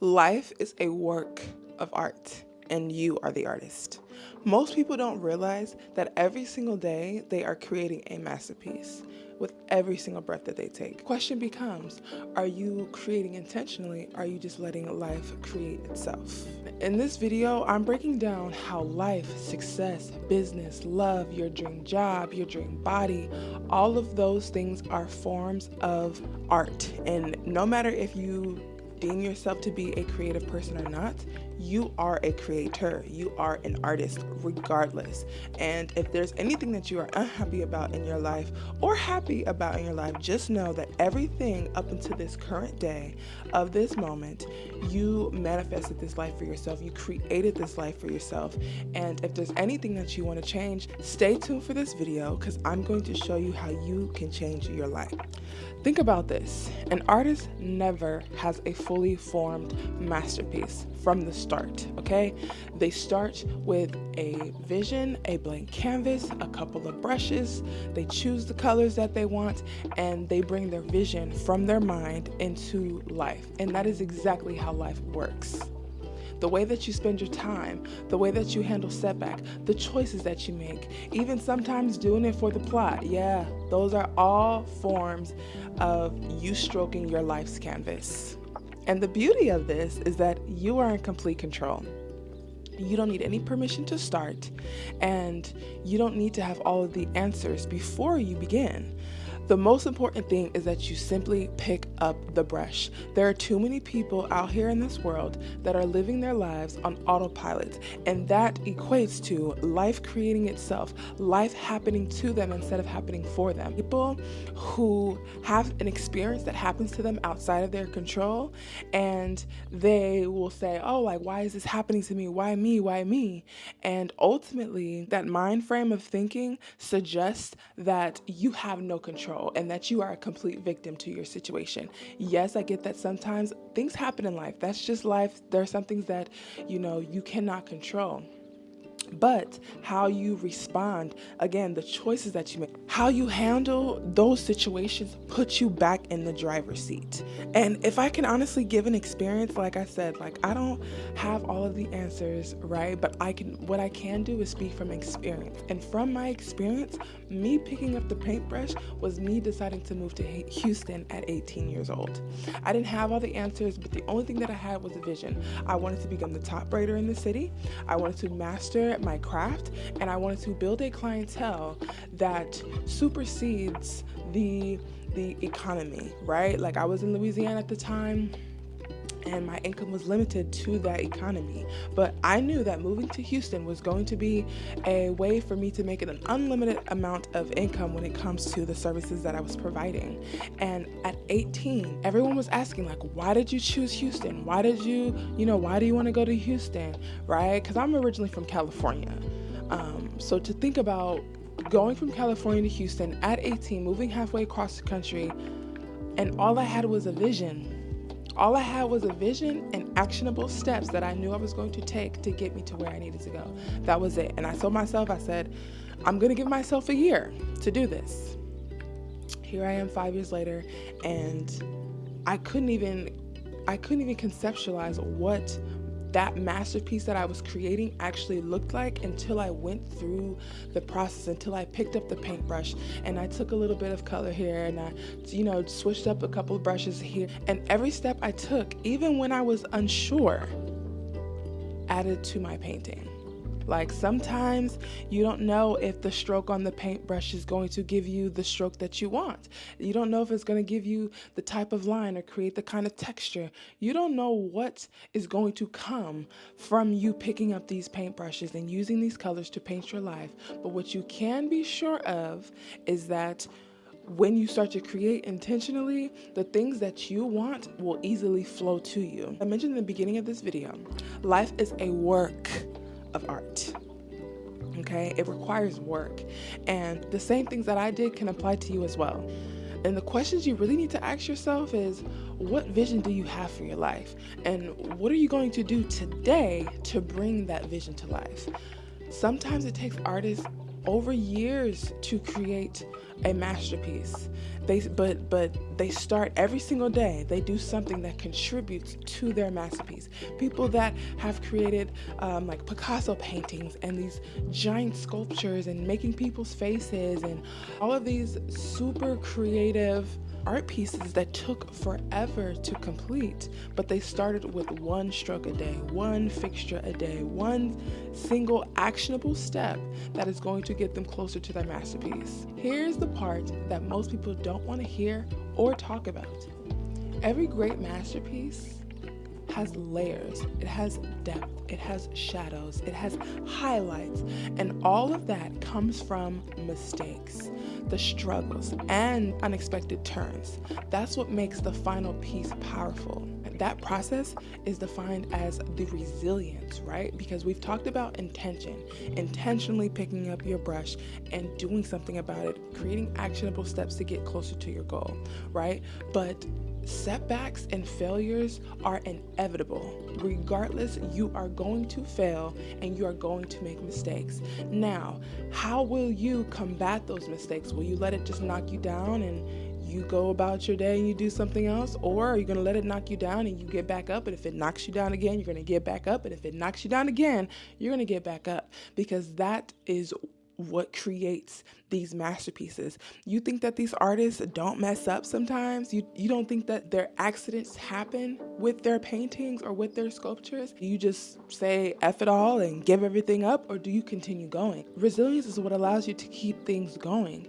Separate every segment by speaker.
Speaker 1: Life is a work of art, and you are the artist. Most people don't realize that every single day they are creating a masterpiece with every single breath that they take. The question becomes, are you creating intentionally? Or are you just letting life create itself? In this video, I'm breaking down how life, success, business, love, your dream job, your dream body, all of those things are forms of art. And no matter if you deem yourself to be a creative person or not, you are a creator. You are an artist regardless. And if there's anything that you are unhappy about in your life or happy about in your life, just know that everything up until this current day of this moment, you manifested this life for yourself. You created this life for yourself. And if there's anything that you want to change, stay tuned for this video because I'm going to show you how you can change your life. Think about this. An artist never has a fully formed masterpiece from the start, okay? They start with a vision, a blank canvas, a couple of brushes. They choose the colors that they want, and they bring their vision from their mind into life. And that is exactly how life works. The way that you spend your time, the way that you handle setback, the choices that you make, even sometimes doing it for the plot. Yeah, those are all forms of you stroking your life's canvas. And the beauty of this is that you are in complete control. You don't need any permission to start, and you don't need to have all of the answers before you begin. The most important thing is that you simply pick up the brush. There are too many people out here in this world that are living their lives on autopilot, and that equates to life creating itself, life happening to them instead of happening for them. People who have an experience that happens to them outside of their control, and they will say, oh, like, why is this happening to me? Why me? Why me? And ultimately, that mind frame of thinking suggests that you have no control and that you are a complete victim to your situation. Yes, I get that sometimes things happen in life. That's just life. There are some things that, you cannot control. But how you respond, again, the choices that you make, how you handle those situations puts you back in the driver's seat. And if I can honestly give an experience, like I said, I don't have all of the answers, right? But what I can do is speak from experience. And from my experience, me picking up the paintbrush was me deciding to move to Houston at 18 years old. I didn't have all the answers, but the only thing that I had was a vision. I wanted to become the top braider in the city. I wanted to master my craft, and I wanted to build a clientele that supersedes the economy, right? Like, I was in Louisiana at the time, and my income was limited to that economy. But I knew that moving to Houston was going to be a way for me to make it an unlimited amount of income when it comes to the services that I was providing. And at 18, everyone was asking, why did you choose Houston? Why do you want to go to Houston, right? Because I'm originally from California. So to think about going from California to Houston at 18, moving halfway across the country, and all I had was a vision. All I had was a vision and actionable steps that I knew I was going to take to get me to where I needed to go. That was it. And I told myself, I said, I'm going to give myself a year to do this. Here I am 5 years later, and I couldn't even conceptualize what that masterpiece that I was creating actually looked like until I went through the process, until I picked up the paintbrush and I took a little bit of color here and I, switched up a couple of brushes here. And every step I took, even when I was unsure, added to my painting. Sometimes you don't know if the stroke on the paintbrush is going to give you the stroke that you want. You don't know if it's going to give you the type of line or create the kind of texture. You don't know what is going to come from you picking up these paintbrushes and using these colors to paint your life. But what you can be sure of is that when you start to create intentionally, the things that you want will easily flow to you. I mentioned in the beginning of this video, life is a work of art. Okay, it requires work, and the same things that I did can apply to you as well. And the questions you really need to ask yourself is, what vision do you have for your life, and what are you going to do today to bring that vision to life? Sometimes it takes artists over years to create a masterpiece. But they start every single day. They do something that contributes to their masterpiece. People that have created like Picasso paintings and these giant sculptures and making people's faces and all of these super creative art pieces that took forever to complete, but they started with one stroke a day, one fixture a day, one single actionable step that is going to get them closer to their masterpiece. Here's the part that most people don't want to hear or talk about. Every great masterpiece has layers, it has depth, it has shadows, it has highlights, and all of that comes from mistakes, the struggles, and unexpected turns. That's what makes the final piece powerful. That process is defined as the resilience, right? Because we've talked about intentionally picking up your brush and doing something about it, creating actionable steps to get closer to your goal, right? But setbacks and failures are inevitable. Regardless, you are going to fail and you are going to make mistakes. Now, how will you combat those mistakes? Will you let it just knock you down and you go about your day and you do something else? Or are you going to let it knock you down and you get back up? And if it knocks you down again, you're going to get back up. And if it knocks you down again, you're going to get back up, because that is what creates these masterpieces. You think that these artists don't mess up sometimes? You don't think that their accidents happen with their paintings or with their sculptures? You just say F it all and give everything up, or do you continue going? Resilience is what allows you to keep things going,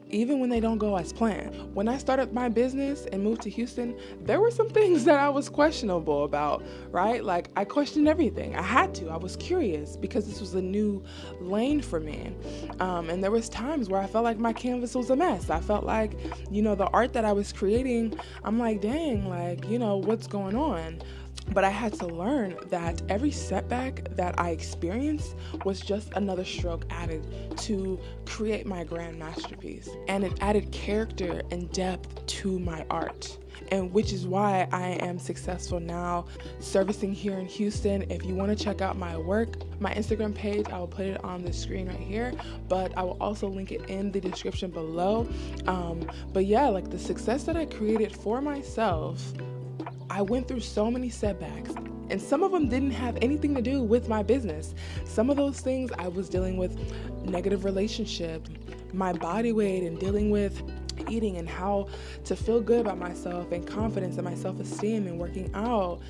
Speaker 1: even when they don't go as planned. When I started my business and moved to Houston, there were some things that I was questionable about, right? Like, I questioned everything. I had to. I was curious because this was a new lane for me. And there was times where I felt like my canvas was a mess. I felt like, the art that I was creating, I'm like, dang, like, what's going on? But I had to learn that every setback that I experienced was just another stroke added to create my grand masterpiece. And it added character and depth to my art, and which is why I am successful now servicing here in Houston. If you want to check out my work, my Instagram page, I will put it on the screen right here, but I will also link it in the description below. But yeah, like the success that I created for myself, I went through so many setbacks, and some of them didn't have anything to do with my business. Some of those things I was dealing with negative relationship, my body weight, and dealing with eating and how to feel good about myself and confidence and my self-esteem and working out.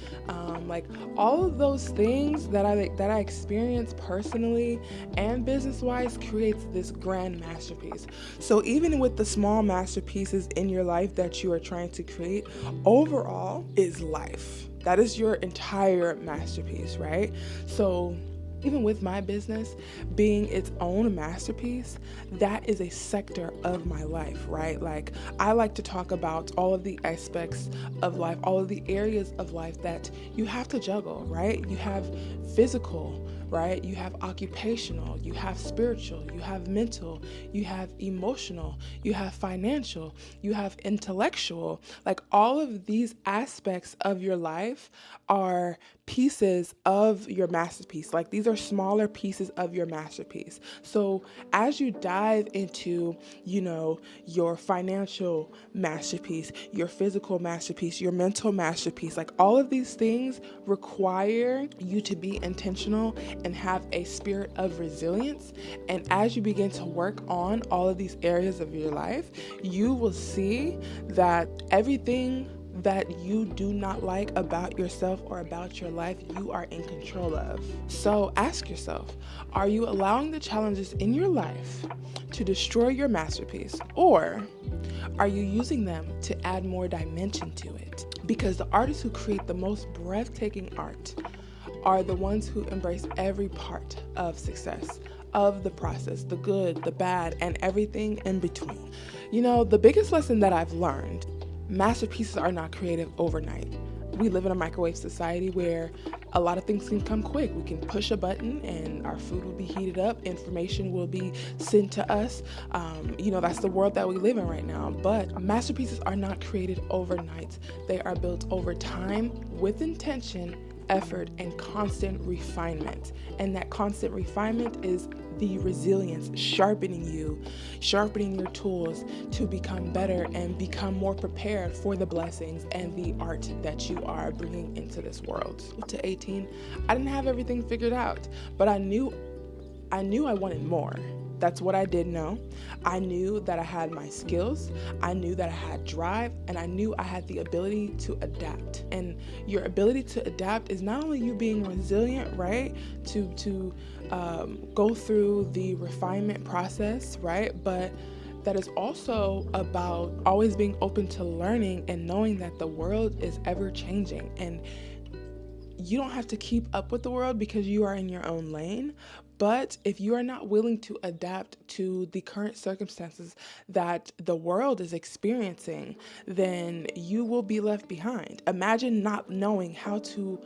Speaker 1: Like all of those things that I experienced personally and business-wise creates this grand masterpiece. So even with the small masterpieces in your life that you are trying to create, overall is life. That is your entire masterpiece, right? So even with my business being its own masterpiece, that is a sector of my life, right? Like, I like to talk about all of the aspects of life, all of the areas of life that you have to juggle, right? You have physical, right? You have occupational, you have spiritual, you have mental, you have emotional, you have financial, you have intellectual. Like, all of these aspects of your life are pieces of your masterpiece. Like, these are smaller pieces of your masterpiece. So as you dive into, your financial masterpiece, your physical masterpiece, your mental masterpiece, like all of these things require you to be intentional and have a spirit of resilience. And as you begin to work on all of these areas of your life, you will see that everything that you do not like about yourself or about your life, you are in control of. So ask yourself, are you allowing the challenges in your life to destroy your masterpiece, or are you using them to add more dimension to it? Because the artists who create the most breathtaking art are the ones who embrace every part of success, of the process, the good, the bad, and everything in between. The biggest lesson that I've learned: masterpieces are not created overnight. We live in a microwave society where a lot of things can come quick. We can push a button and our food will be heated up, information will be sent to us. That's the world that we live in right now. But masterpieces are not created overnight. They are built over time with intention effort, and constant refinement. And that constant refinement is the resilience, sharpening your tools to become better and become more prepared for the blessings and the art that you are bringing into this world. To 18, I didn't have everything figured out, but I knew I wanted more. That's what I did know. I knew that I had my skills, I knew that I had drive, and I knew I had the ability to adapt. And your ability to adapt is not only you being resilient, right, to go through the refinement process, right, but that is also about always being open to learning and knowing that the world is ever changing. And you don't have to keep up with the world because you are in your own lane. But if you are not willing to adapt to the current circumstances that the world is experiencing, then you will be left behind. Imagine not knowing how to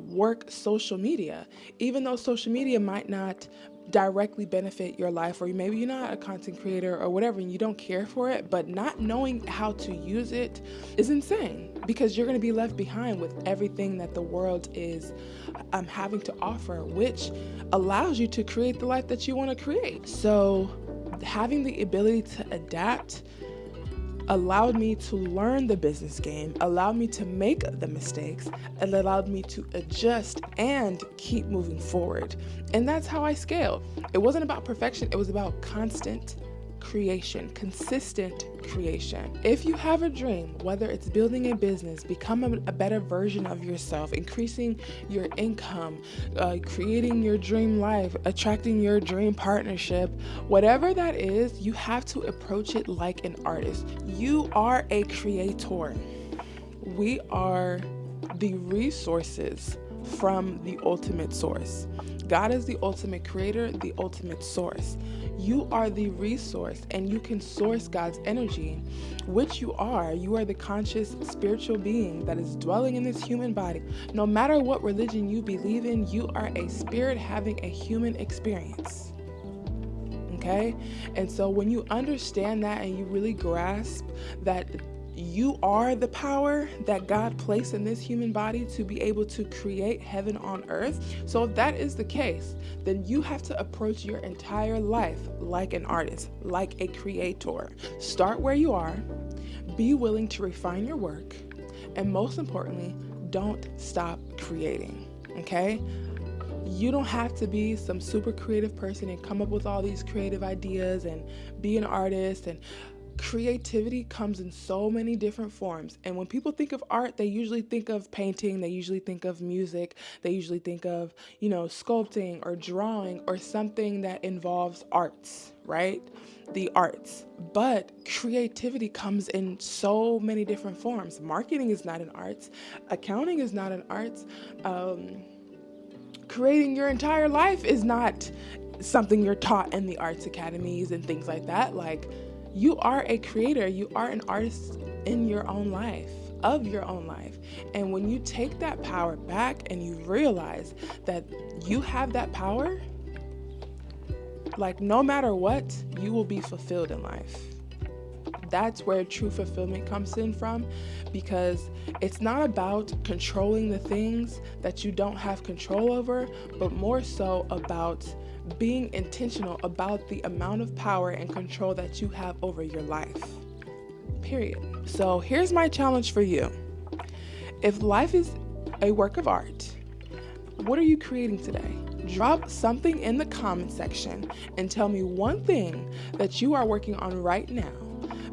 Speaker 1: work social media, even though social media might not directly benefit your life, or maybe you're not a content creator or whatever and you don't care for it, but not knowing how to use it is insane, because you're going to be left behind with everything that the world is having to offer, which allows you to create the life that you want to create. So having the ability to adapt allowed me to learn the business game, allowed me to make the mistakes, and allowed me to adjust and keep moving forward. And that's how I scaled. It wasn't about perfection, it was about constant creation, consistent creation. If you have a dream, whether it's building a business, become a better version of yourself, increasing your income, creating your dream life, attracting your dream partnership, whatever that is, you have to approach it like an artist. You are a creator. We are the resources from the ultimate source. God is the ultimate creator, the ultimate source. You are the resource, and you can source God's energy, which you are. You are the conscious spiritual being that is dwelling in this human body. No matter what religion you believe in, you are a spirit having a human experience. Okay? And so when you understand that and you really grasp that you are the power that God placed in this human body to be able to create heaven on earth. So if that is the case, then you have to approach your entire life like an artist, like a creator. Start where you are, be willing to refine your work, and most importantly, don't stop creating, okay? You don't have to be some super creative person and come up with all these creative ideas and be an artist. And creativity comes in so many different forms. And when people think of art, they usually think of painting, they usually think of music, they usually think of, sculpting or drawing or something that involves arts, right? The arts. But creativity comes in so many different forms. Marketing is not an art. Accounting is not an art. Creating your entire life is not something you're taught in the arts academies and things like that. Like, you are a creator, you are an artist in your own life, of your own life. And when you take that power back and you realize that you have that power, like, no matter what, you will be fulfilled in life. That's where true fulfillment comes in from, because it's not about controlling the things that you don't have control over, but more so about being intentional about the amount of power and control that you have over your life. Period. So here's my challenge for you. If life is a work of art, what are you creating today? Drop something in the comment section and tell me one thing that you are working on right now.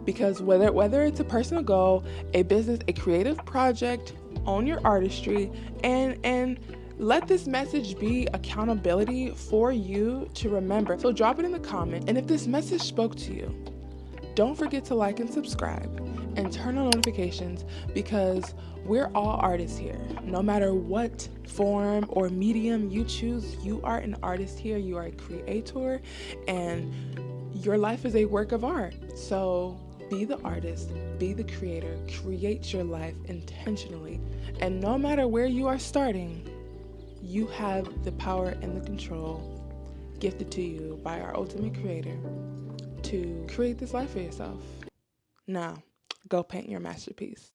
Speaker 1: Because whether it's a personal goal, a business, a creative project, own your artistry, and let this message be accountability for you to remember. So drop it in the comment. And if this message spoke to you, don't forget to like and subscribe and turn on notifications, because we're all artists here. No matter what form or medium you choose, you are an artist here. You are a creator, and your life is a work of art. So be the artist, be the creator, create your life intentionally. And no matter where you are starting, you have the power and the control gifted to you by our ultimate creator to create this life for yourself. Now, go paint your masterpiece.